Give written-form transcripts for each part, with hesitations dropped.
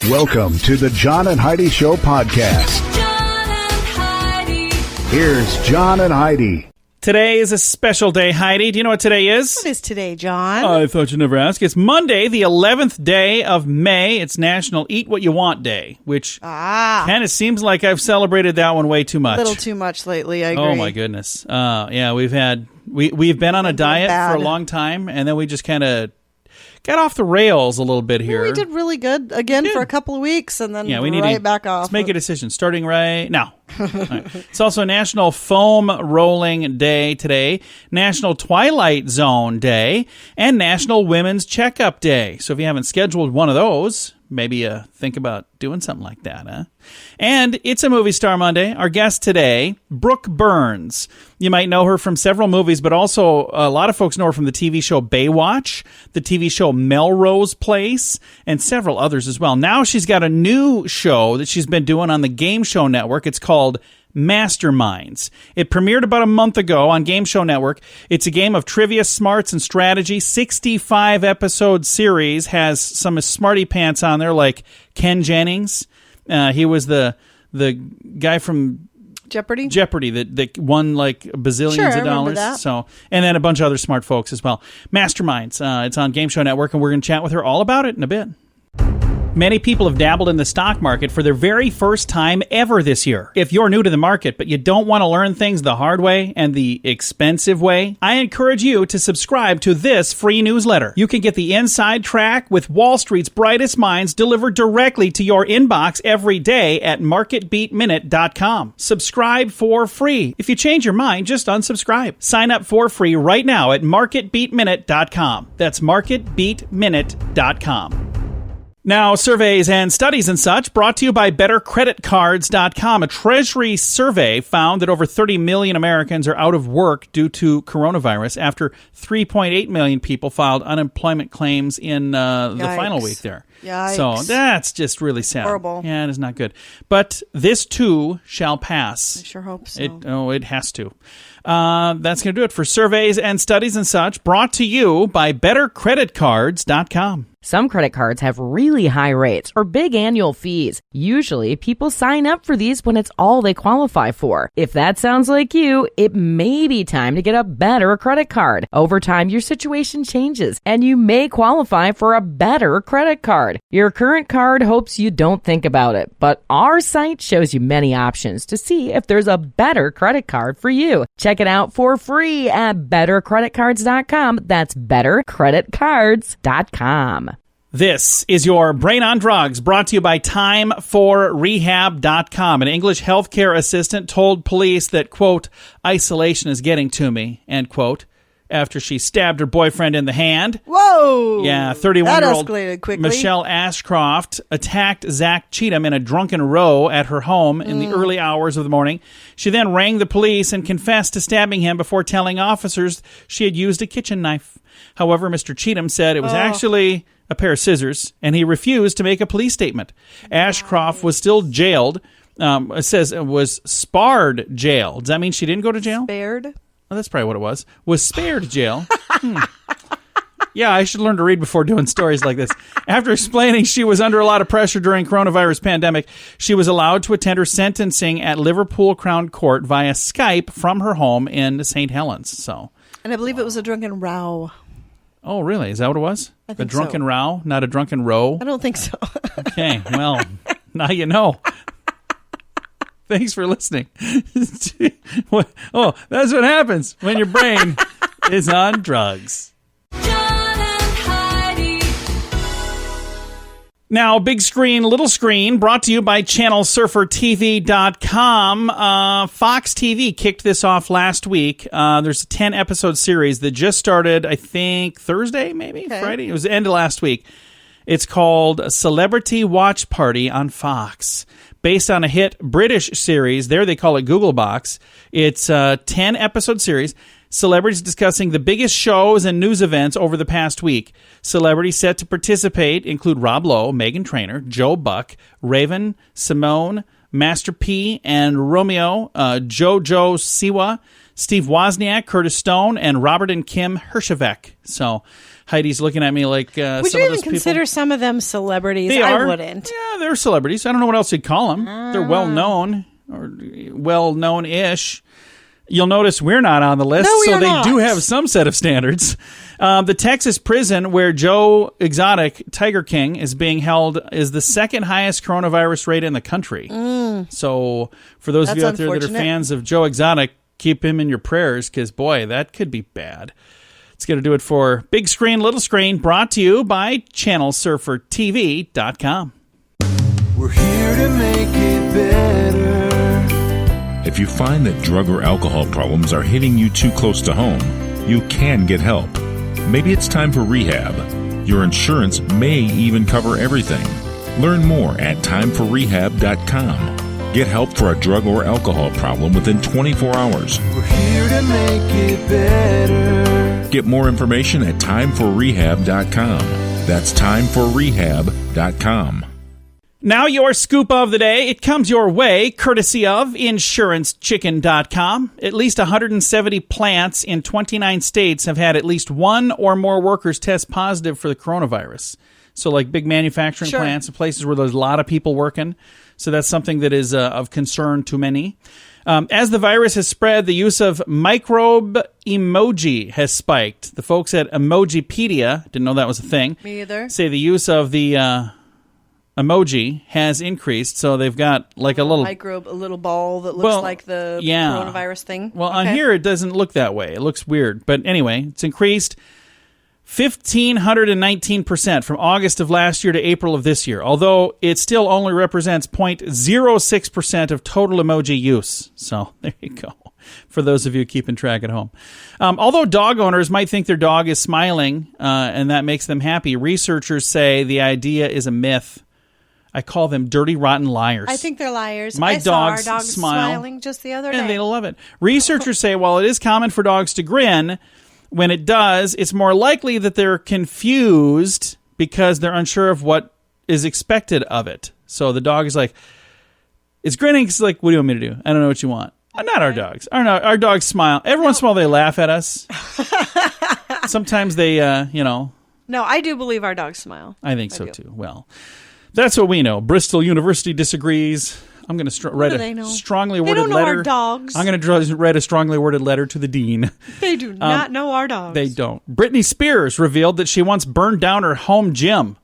Welcome to the John and Heidi Show podcast. John and Heidi. Here's John and Heidi. Today is a special day, Heidi. Do you know what today is? What is today, John? I thought you'd never ask. It's Monday, the 11th day of May. It's National Eat What You Want Day, which kind of seems like I've celebrated that one way too much. A little too much lately, I agree. Oh, my goodness. Yeah, we've been on a diet for a long time, and then we just kind of got off the rails a little bit here. We did really good again for a couple of weeks, and then we need right back off. Let's make a decision, starting right now. Right. It's also National Foam Rolling Day today, National Twilight Zone Day, and National Women's Checkup Day. So if you haven't scheduled one of those, maybe think about doing something like that, huh? And it's a Movie Star Monday. Our guest today, Brooke Burns. You might know her from several movies, but also a lot of folks know her from the TV show Baywatch, the TV show Melrose Place, and several others as well. Now she's got a new show that she's been doing on the Game Show Network. It's called MasterMinds. It premiered about a month ago on Game Show Network. It's a game of trivia, smarts, and strategy. 65-episode series, has some smarty pants on there like Ken Jennings. He was the guy from Jeopardy that won like bazillions of dollars. That. So, and then a bunch of other smart folks as well. MasterMinds. It's on Game Show Network, and we're going to chat with her all about it in a bit. Many people have dabbled in the stock market for their very first time ever this year. If you're new to the market, but you don't want to learn things the hard way and the expensive way, I encourage you to subscribe to this free newsletter. You can get the inside track with Wall Street's brightest minds delivered directly to your inbox every day at marketbeatminute.com. Subscribe for free. If you change your mind, just unsubscribe. Sign up for free right now at marketbeatminute.com. That's marketbeatminute.com. Now, surveys and studies and such brought to you by BetterCreditCards.com. A Treasury survey found that over 30 million Americans are out of work due to coronavirus after 3.8 million people filed unemployment claims in the final week there. Yikes. So that's just really sad. Horrible. Yeah, it is not good. But this too shall pass. I sure hope so. It has to. That's going to do it for surveys and studies and such, brought to you by BetterCreditCards.com. Some credit cards have really high rates or big annual fees. Usually, people sign up for these when it's all they qualify for. If that sounds like you, it may be time to get a better credit card. Over time, your situation changes, and you may qualify for a better credit card. Your current card hopes you don't think about it, but our site shows you many options to see if there's a better credit card for you. Check it out for free at BetterCreditCards.com. That's BetterCreditCards.com. This is your Brain on Drugs, brought to you by TimeForRehab.com. An English healthcare assistant told police that, quote, isolation is getting to me, end quote, after she stabbed her boyfriend in the hand. Whoa! Yeah, 31-year-old quickly. Michelle Ashcroft attacked Zach Cheatham in a drunken row at her home in the early hours of the morning. She then rang the police and confessed to stabbing him before telling officers she had used a kitchen knife. However, Mr. Cheatham said it was actually a pair of scissors, and he refused to make a police statement. Ashcroft was still jailed. It says it was sparred jail. Does that mean she didn't go to jail? Spared? Oh, that's probably what it was. Was spared jail. Yeah, I should learn to read before doing stories like this. After explaining she was under a lot of pressure during coronavirus pandemic, she was allowed to attend her sentencing at Liverpool Crown Court via Skype from her home in St. Helens. So, and I believe it was a drunken row. Oh, really? Is that what it was? I think a drunken so. row, not a drunken row? I don't think so. Okay, well, now you know. Thanks for listening. Oh, that's what happens when your brain is on drugs. John and Heidi. Now, big screen, little screen, brought to you by ChannelSurferTV.com. Fox TV kicked this off last week. There's a 10-episode series that just started, I think, Thursday, maybe? Okay. Friday? It was the end of last week. It's called Celebrity Watch Party on Fox. Based on a hit British series, there they call it Google Box. It's a 10-episode series. Celebrities discussing the biggest shows and news events over the past week. Celebrities set to participate include Rob Lowe, Meghan Trainor, Joe Buck, Raven, Simone, Master P, and Romeo, Jojo Siwa, Steve Wozniak, Curtis Stone, and Robert and Kim Herjavec. So, Heidi's looking at me like Would some you of even those consider people. some of them celebrities? They I are. wouldn't. Yeah, they're celebrities. I don't know what else you'd call them. They're well-known or well-known-ish. You'll notice we're not on the list, No, we so are they not. do have some set of standards. The Texas prison where Joe Exotic, Tiger King, is being held is the second highest coronavirus rate in the country. So for those of you out That's there that are unfortunate. fans of Joe Exotic, keep him in your prayers because, boy, that could be bad. It's going to do it for Big Screen, Little Screen, brought to you by ChannelSurferTV.com. We're here to make it better. If you find that drug or alcohol problems are hitting you too close to home, you can get help. Maybe it's time for rehab. Your insurance may even cover everything. Learn more at timeforrehab.com. Get help for a drug or alcohol problem within 24 hours. We're here to make it better. Get more information at timeforrehab.com. That's timeforrehab.com. Now your scoop of the day. It comes your way courtesy of InsuranceChicken.com. At least 170 plants in 29 states have had at least one or more workers test positive for the coronavirus. So like big manufacturing Sure. plants and places where there's a lot of people working. So that's something that is of concern to many. As the virus has spread, the use of microbe emoji has spiked. The folks at Emojipedia, didn't know that was a thing, Me either. say the use of the emoji has increased, so they've got like a little Microbe, a little ball that looks Well, like the yeah. coronavirus thing. Well, on Okay. here it doesn't look that way. It looks weird, but anyway, it's increased 1,519% from August of last year to April of this year, although it still only represents 0.06% of total emoji use. So there you go, for those of you keeping track at home. Although dog owners might think their dog is smiling and that makes them happy, researchers say the idea is a myth. I call them dirty, rotten liars. I think they're liars. My I saw dogs our dog smile. smiling just the other day. And they love it. Researchers say while it is common for dogs to grin, when it does, it's more likely that they're confused because they're unsure of what is expected of it. So the dog is like, it's grinning. It's like, what do you want me to do? I don't know what you want. Not our dogs. Our dogs smile. Every once in a while they laugh at us. Sometimes they, No, I do believe our dogs smile. I think so do. too. Well, that's what we know. Bristol University disagrees. I'm going to write do they a know? strongly They worded don't know letter. our dogs. I'm going to write a strongly worded letter to the dean. They do not know our dogs. They don't. Britney Spears revealed that she once burned down her home gym.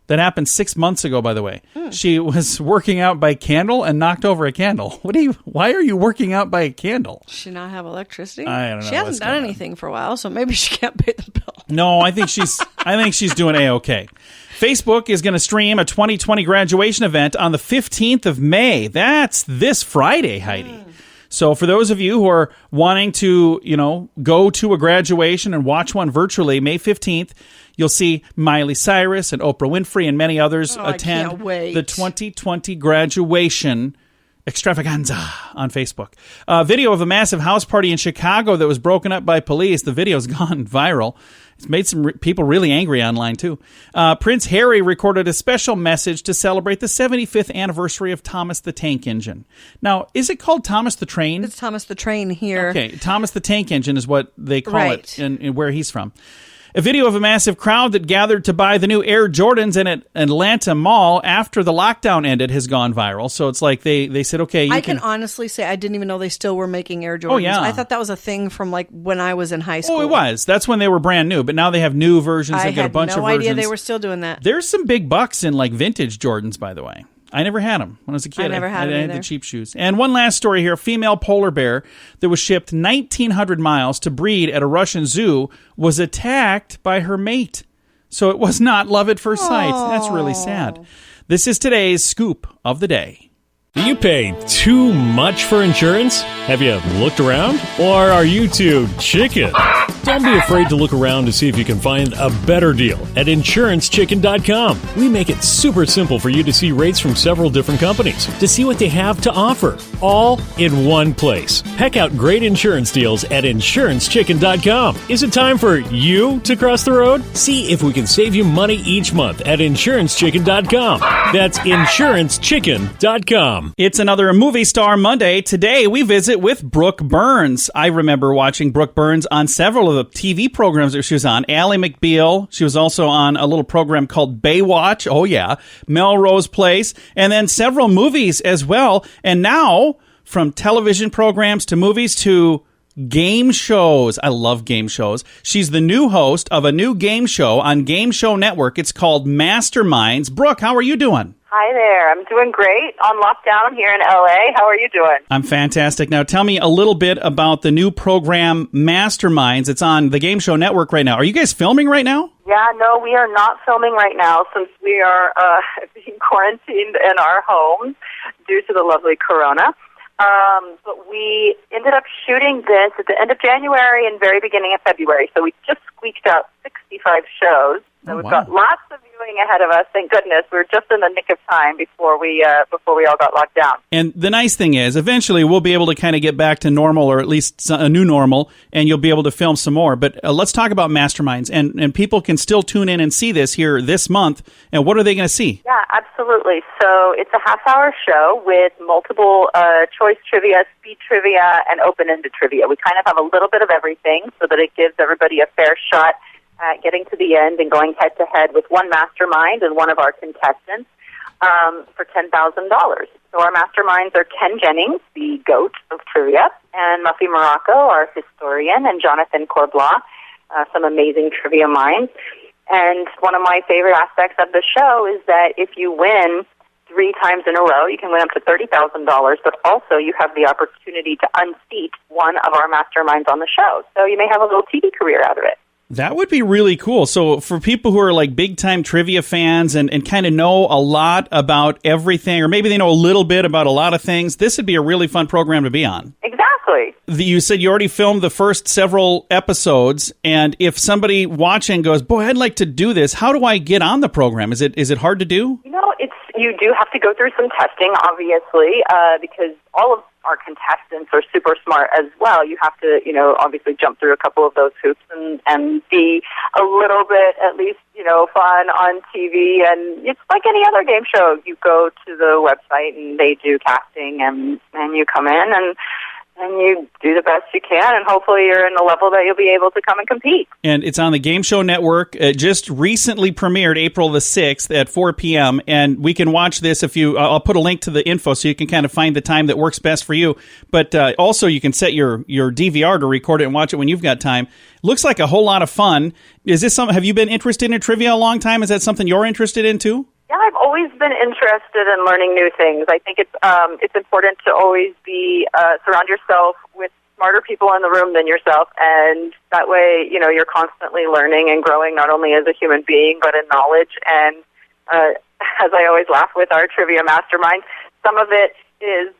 That happened 6 months ago, by the way. She was working out by candle and knocked over a candle. Why are you working out by a candle? Does she not have electricity? I don't know She what's hasn't done going on. anything for a while, so maybe she can't pay the bill. No, I think she's doing A-okay. Facebook is going to stream a 2020 graduation event on the 15th of May. That's this Friday, Heidi. So for those of you who are wanting to, go to a graduation and watch one virtually, May 15th, you'll see Miley Cyrus and Oprah Winfrey and many others I attend can't wait. the 2020 graduation extravaganza on Facebook. A video of a massive house party in Chicago that was broken up by police. The video's gone viral. It's made some people really angry online, too. Prince Harry recorded a special message to celebrate the 75th anniversary of Thomas the Tank Engine. Now, is it called Thomas the Train? It's Thomas the Train here. Okay, Thomas the Tank Engine is what they call Right. it in where he's from. A video of a massive crowd that gathered to buy the new Air Jordans in an Atlanta mall after the lockdown ended has gone viral. So it's like they said, okay, you I can honestly say I didn't even know they still were making Air Jordans. Oh, yeah. I thought that was a thing from like when I was in high school. Oh, it was. That's when they were brand new. But now they have new versions. I They've got a had bunch no of idea versions. they were still doing that. There's some big bucks in like vintage Jordans, by the way. I never had them when I was a kid. I never had I them had the either. cheap shoes. And one last story here. A female polar bear that was shipped 1,900 miles to breed at a Russian zoo was attacked by her mate. So it was not love at first sight. That's really sad. This is today's scoop of the day. Do you pay too much for insurance? Have you looked around? Or are you too chicken? Don't be afraid to look around to see if you can find a better deal at InsuranceChicken.com. We make it super simple for you to see rates from several different companies, to see what they have to offer, all in one place. Peck out great insurance deals at InsuranceChicken.com. Is it time for you to cross the road? See if we can save you money each month at InsuranceChicken.com. That's InsuranceChicken.com. It's another Movie Star Monday. Today we visit with Brooke Burns. I remember watching Brooke Burns on several of of the TV programs that she was on. Ally McBeal. She was also on a little program called Baywatch. Oh, yeah. Melrose Place. And then several movies as well. And now, from television programs to movies to game shows. I love game shows. She's the new host of a new game show on Game Show Network. It's called Masterminds. Brooke, how are you doing? Hi there. I'm doing great on lockdown here in LA. How are you doing? I'm fantastic. Now, tell me a little bit about the new program Masterminds. It's on the Game Show Network right now. Are you guys filming right now? Yeah, no, we are not filming right now since we are being quarantined in our homes due to the lovely corona. But we ended up shooting this at the end of January and very beginning of February. So we just squeaked out 65 shows. So we've got lots of viewing ahead of us. Thank goodness. We're just in the nick of time before we all got locked down. And the nice thing is, eventually we'll be able to kind of get back to normal, or at least a new normal, and you'll be able to film some more. But let's talk about Masterminds. And people can still tune in and see this here this month. And what are they going to see? Yeah, absolutely. So it's a half-hour show with multiple choice trivia, speed trivia, and open-ended trivia. We kind of have a little bit of everything so that it gives everybody a fair shot at getting to the end and going head-to-head with one mastermind and one of our contestants for $10,000. So our masterminds are Ken Jennings, the GOAT of trivia, and Muffy Morocco, our historian, and Jonathan Corblaw, some amazing trivia minds. And one of my favorite aspects of the show is that if you win 3 times in a row, you can win up to $30,000, but also you have the opportunity to unseat one of our masterminds on the show. So you may have a little TV career out of it. That would be really cool. So for people who are like big-time trivia fans and kind of know a lot about everything, or maybe they know a little bit about a lot of things, this would be a really fun program to be on. Exactly. You said you already filmed the first several episodes, and if somebody watching goes, boy, I'd like to do this, how do I get on the program? Is it hard to do? You know, you do have to go through some testing, obviously, because all of our contestants are super smart as well. You have to, obviously jump through a couple of those hoops and be a little bit, at least, fun on TV. And it's like any other game show. You go to the website and they do casting and you come in and you do the best you can, and hopefully you're in a level that you'll be able to come and compete. And it's on the Game Show Network. It just recently premiered April the 6th at 4 p.m., and we can watch this if you... I'll put a link to the info so you can kind of find the time that works best for you. But also you can set your DVR to record it and watch it when you've got time. Looks like a whole lot of fun. Is this something... Have you been interested in trivia a long time? Is that something you're interested in, too? Yeah, I've always been interested in learning new things. I think it's important to always be surround yourself with smarter people in the room than yourself, and that way, you're constantly learning and growing, not only as a human being but in knowledge. And as I always laugh with our trivia mastermind, some of it is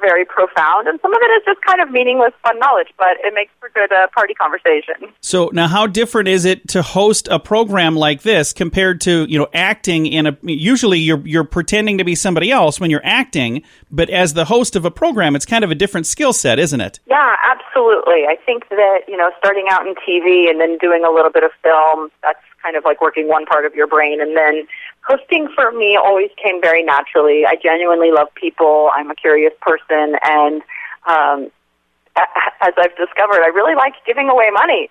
very profound, and some of it is just kind of meaningless, fun knowledge, but it makes for good party conversation. So now how different is it to host a program like this compared to, acting in a... Usually you're pretending to be somebody else when you're acting, but as the host of a program, it's kind of a different skill set, isn't it? Yeah, absolutely. I think that, starting out in TV and then doing a little bit of film, that's kind of like working one part of your brain, and then hosting for me always came very naturally. I genuinely love people. I'm a curious person, and as I've discovered, I really like giving away money.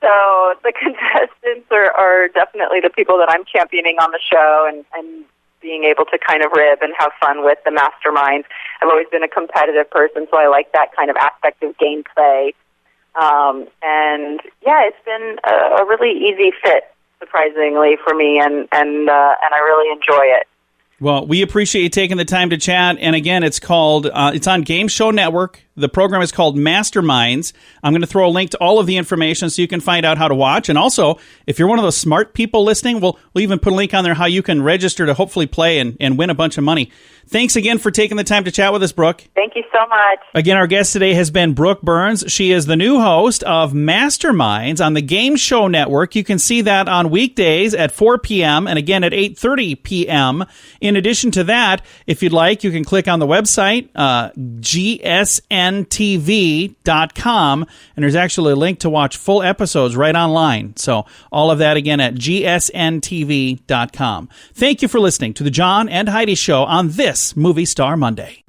So the contestants are definitely the people that I'm championing on the show, and being able to kind of rib and have fun with the masterminds. I've always been a competitive person, so I like that kind of aspect of gameplay. And yeah, it's been a really easy fit, surprisingly, for me, and I really enjoy it. Well, we appreciate you taking the time to chat. And again, it's called, it's on Game Show Network. The program is called Masterminds. I'm going to throw a link to all of the information so you can find out how to watch. And also, if you're one of those smart people listening, we'll even put a link on there how you can register to hopefully play and win a bunch of money. Thanks again for taking the time to chat with us, Brooke. Thank you so much. Again, our guest today has been Brooke Burns. She is the new host of Masterminds on the Game Show Network. You can see that on weekdays at 4 p.m. and again at 8:30 p.m. In addition to that, if you'd like, you can click on the website, gsntv.com, and there's actually a link to watch full episodes right online. So all of that again at gsntv.com. Thank you for listening to the John and Heidi Show on this Movie Star Monday.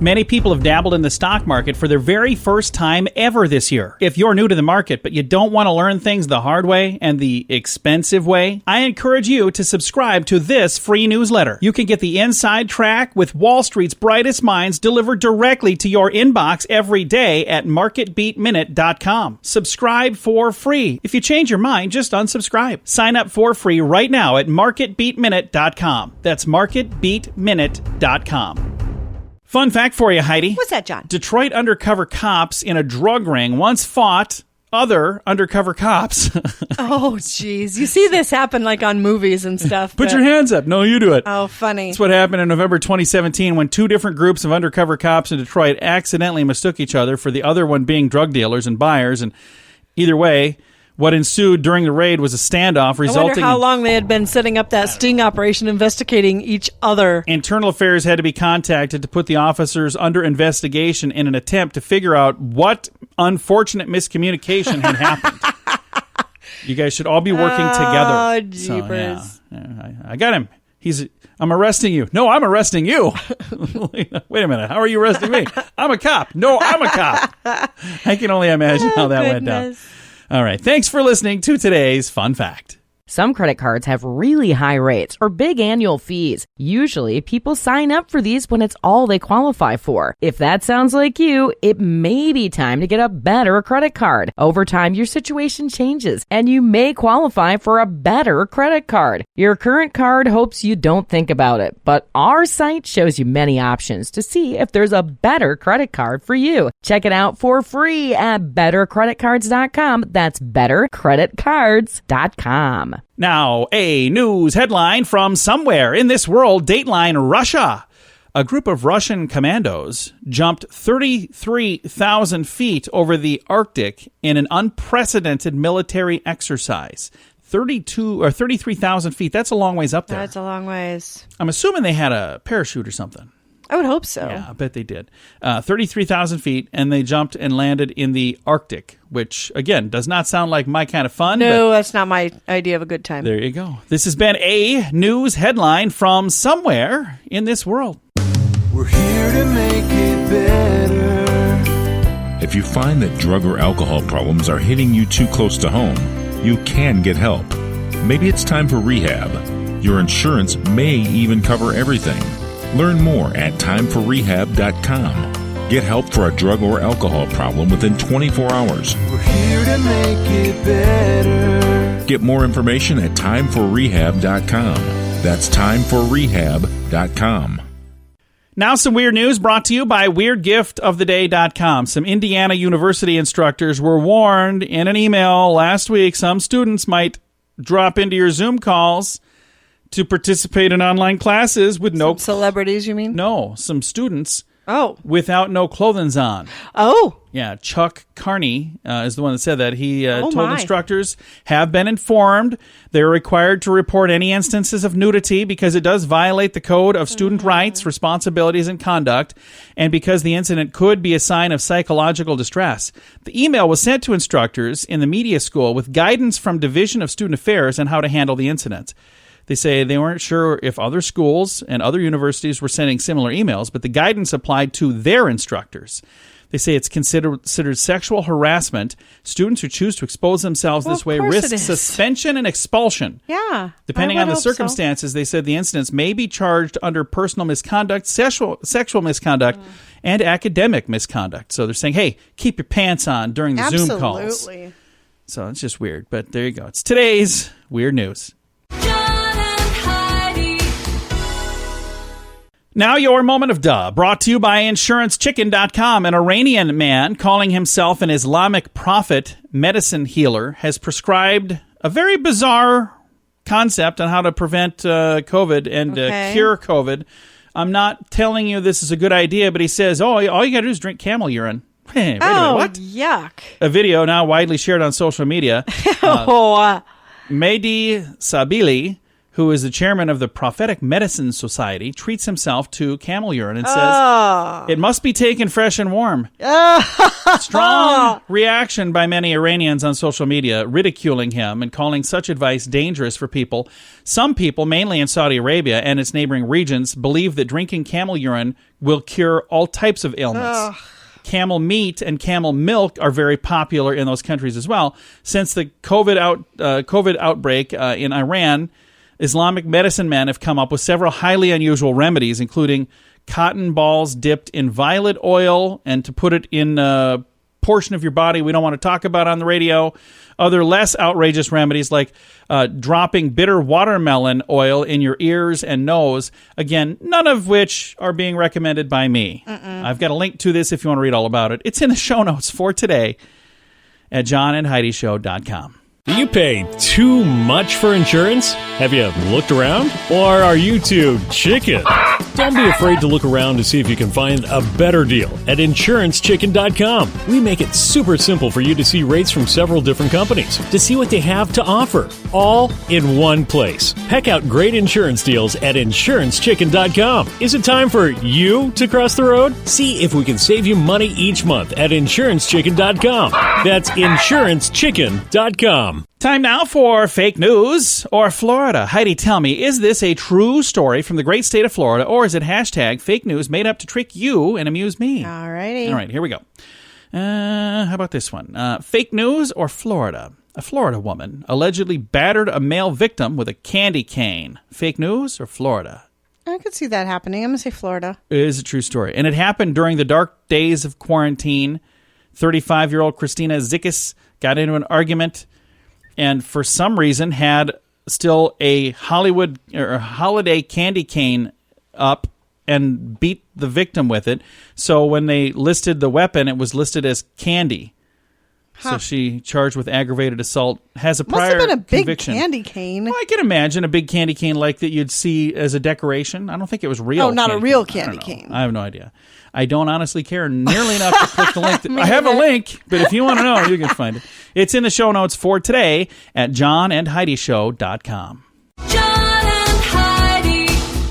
Many people have dabbled in the stock market for their very first time ever this year. If you're new to the market, but you don't want to learn things the hard way and the expensive way, I encourage you to subscribe to this free newsletter. You can get the inside track with Wall Street's brightest minds delivered directly to your inbox every day at marketbeatminute.com. Subscribe for free. If you change your mind, just unsubscribe. Sign up for free right now at marketbeatminute.com. That's marketbeatminute.com. Fun fact for you, Heidi. What's that, John? Detroit undercover cops in a drug ring once fought other undercover cops. Oh, jeez. You see this happen like on movies and stuff. Put your hands up. No, you do it. Oh, funny. That's what happened in November 2017 when two different groups of undercover cops in Detroit accidentally mistook each other for the other one being drug dealers and buyers. And either way, what ensued during the raid was a standoff resulting I wonder how long they had been setting up that sting operation investigating each other. Internal Affairs had to be contacted to put the officers under investigation in an attempt to figure out what unfortunate miscommunication had happened. You guys should all be working together. Oh, jeepers. I got him. I'm arresting you. No, I'm arresting you. Wait a minute. How are you arresting me? I'm a cop. No, I'm a cop. I can only imagine how that went down. All right. Thanks for listening to today's Fun Fact. Some credit cards have really high rates or big annual fees. Usually, people sign up for these when it's all they qualify for. If that sounds like you, it may be time to get a better credit card. Over time, your situation changes, and you may qualify for a better credit card. Your current card hopes you don't think about it, but our site shows you many options to see if there's a better credit card for you. Check it out for free at bettercreditcards.com. That's bettercreditcards.com. Now, a news headline from somewhere in this world, Dateline Russia. A group of Russian commandos jumped 33,000 feet over the Arctic in an unprecedented military exercise. 33,000 feet. That's a long ways up there. That's a long ways. I'm assuming they had a parachute or something. I would hope so. Yeah, I bet they did. 33,000 feet, and they jumped and landed in the Arctic, which, again, does not sound like my kind of fun. No, but that's not my idea of a good time. there you go. This has been a news headline from somewhere in this world. We're here to make it better. If you find that drug or alcohol problems are hitting you too close to home, you can get help. Maybe it's time for rehab. Your insurance may even cover everything. Learn more at timeforrehab.com. Get help for a drug or alcohol problem within 24 hours. We're here to make it better. Get more information at timeforrehab.com. That's timeforrehab.com. Now some weird news brought to you by WeirdGiftOfTheDay.com. Some Indiana University instructors were warned in an email last week some students might drop into your Zoom calls to participate in online classes with Some celebrities, you mean? No, some students Oh. without no clothing on. Oh. Yeah, Chuck Carney is the one that said that. He told my. instructors have been informed they're required to report any instances of nudity because it does violate the code of student rights, responsibilities, and conduct, and because the incident could be a sign of psychological distress. The email was sent to instructors in the media school with guidance from Division of Student Affairs on how to handle the incident. They say they weren't sure if other schools and other universities were sending similar emails, but the guidance applied to their instructors. They say it's considered sexual harassment. Students who choose to expose themselves this way risk suspension and expulsion. Yeah. Depending on the circumstances, they said the incidents may be charged under personal misconduct, sexual misconduct, and academic misconduct. So they're saying, hey, keep your pants on during the Zoom calls. Absolutely. So it's just weird, but there you go. It's today's weird news. Now your moment of duh, brought to you by InsuranceChicken.com. An Iranian man calling himself an Islamic prophet medicine healer has prescribed a very bizarre concept on how to prevent COVID and cure COVID. I'm not telling you this is a good idea, but he says, all you got to do is drink camel urine. Hey, wait a minute, what? Yuck. A video now widely shared on social media. Mehdi Sabili who is the chairman of the Prophetic Medicine Society, treats himself to camel urine and says, it must be taken fresh and warm. Strong reaction by many Iranians on social media, ridiculing him and calling such advice dangerous for people. Some people, mainly in Saudi Arabia and its neighboring regions, believe that drinking camel urine will cure all types of ailments. Camel meat and camel milk are very popular in those countries as well. Since the COVID outbreak in Iran, Islamic medicine men have come up with several highly unusual remedies, including cotton balls dipped in violet oil and to put it in a portion of your body we don't want to talk about on the radio. Other less outrageous remedies like dropping bitter watermelon oil in your ears and nose. Again, none of which are being recommended by me. I've got a link to this if you want to read all about it. It's in the show notes for today at johnandheidishow.com. Do you pay too much for insurance? Have you looked around? Or are you too chicken? Don't be afraid to look around to see if you can find a better deal at InsuranceChicken.com. We make it super simple for you to see rates from several different companies, to see what they have to offer, all in one place. Peck out great insurance deals at InsuranceChicken.com. Is it time for you to cross the road? See if we can save you money each month at InsuranceChicken.com. That's InsuranceChicken.com. Time now for fake news or Florida. Heidi, tell me, is this a true story from the great state of Florida, or is it hashtag fake news made up to trick you and amuse me? All righty. All right, here we go. How about this one? Fake news or Florida? A Florida woman allegedly battered a male victim with a candy cane. Fake news or Florida? I could see that happening. I'm going to say Florida. It is a true story. And it happened during the dark days of quarantine. 35-year-old Christina Zickis got into an argument and for some reason had still a holiday candy cane up and beat the victim with it. So when they listed the weapon, it was listed as candy. So she charged with aggravated assault, has a prior Must have been a big conviction. candy cane. Well, I can imagine a big candy cane like that you'd see as a decoration. I don't think it was real. Oh, not a real cane. candy cane. I have no idea. I don't honestly care nearly enough to click the link. I have a link, but if you want to know, you can find it. It's in the show notes for today at johnandheidishow.com. John and Heidi.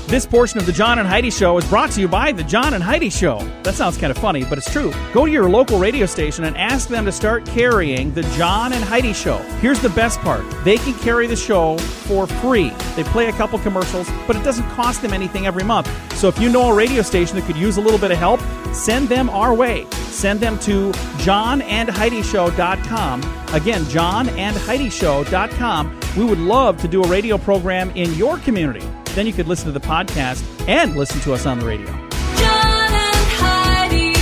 This portion of the John and Heidi Show is brought to you by the John and Heidi Show. That sounds kind of funny, but it's true. Go to your local radio station and ask them to start carrying the John and Heidi Show. Here's the best part. They can carry the show for free. They play a couple commercials, but it doesn't cost them anything every month. So if you know a radio station that could use a little bit of help, send them our way. Send them to johnandheidishow.com. Again, johnandheidishow.com. We would love to do a radio program in your community. Then you could listen to the podcast and listen to us on the radio. John and Heidi.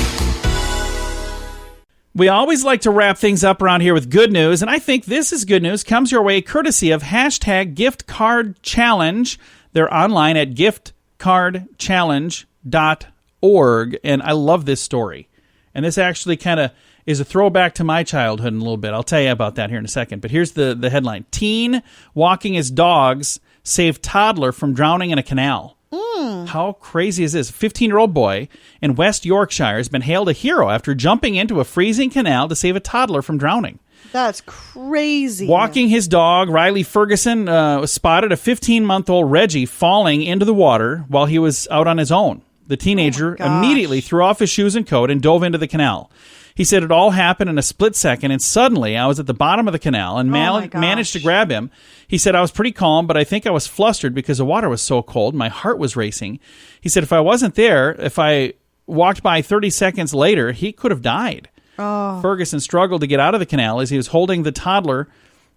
We always like to wrap things up around here with good news, and I think this is good news. Comes your way courtesy of hashtag Gift Card Challenge. They're online at giftcardchallenge.org, and I love this story. And this actually kind of is a throwback to my childhood in a little bit. I'll tell you about that here in a second. But here's the headline. Teen walking his dogs saved toddler from drowning in a canal. How crazy is this? A 15-year-old boy in West Yorkshire has been hailed a hero after jumping into a freezing canal to save a toddler from drowning. That's crazy. Walking his dog, Riley Ferguson spotted a 15-month-old Reggie falling into the water while he was out on his own. The teenager immediately threw off his shoes and coat and dove into the canal. He said it all happened in a split second, and suddenly I was at the bottom of the canal and managed to grab him. He said, I was pretty calm, but I think I was flustered because the water was so cold. My heart was racing. He said, if I wasn't there, if I walked by 30 seconds later, he could have died. Ferguson struggled to get out of the canal as he was holding the toddler,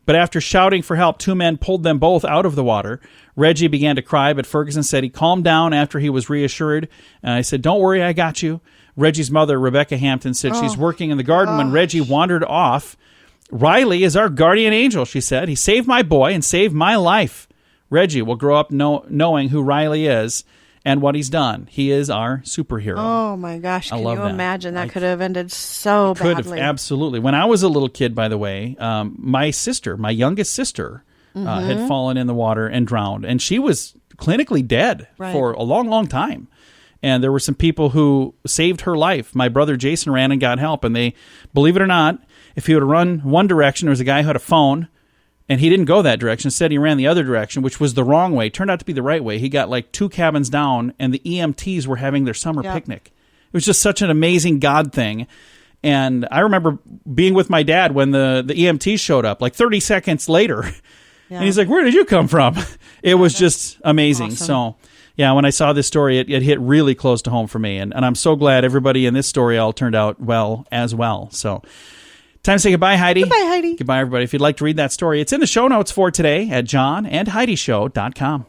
but after shouting for help, two men pulled them both out of the water. Reggie began to cry, but Ferguson said he calmed down after he was reassured. I said, don't worry, I got you. Reggie's mother, Rebecca Hampton, said she's working in the garden when Reggie wandered off. Riley is our guardian angel, she said. He saved my boy and saved my life. Reggie will grow up knowing who Riley is and what he's done. He is our superhero. Oh, my gosh. Can you imagine? That I could have ended so badly. Could have, absolutely. When I was a little kid, by the way, my youngest sister, had fallen in the water and drowned. And she was clinically dead for a long, long time. And there were some people who saved her life. My brother Jason ran and got help. And they, believe it or not, if he would have run one direction, there was a guy who had a phone. And he didn't go that direction. Instead, he ran the other direction, which was the wrong way. Turned out to be the right way. He got like 2 cabins down, and the EMTs were having their summer picnic. It was just such an amazing God thing. And I remember being with my dad when the EMTs showed up, like 30 seconds later. Yeah. And he's like, where did you come from? It was just amazing. Awesome. So, yeah, when I saw this story, it hit really close to home for me. And I'm so glad everybody in this story all turned out well as well. So, time to say goodbye, Heidi. Goodbye, Heidi. Goodbye, everybody. If you'd like to read that story, it's in the show notes for today at johnandheidishow.com.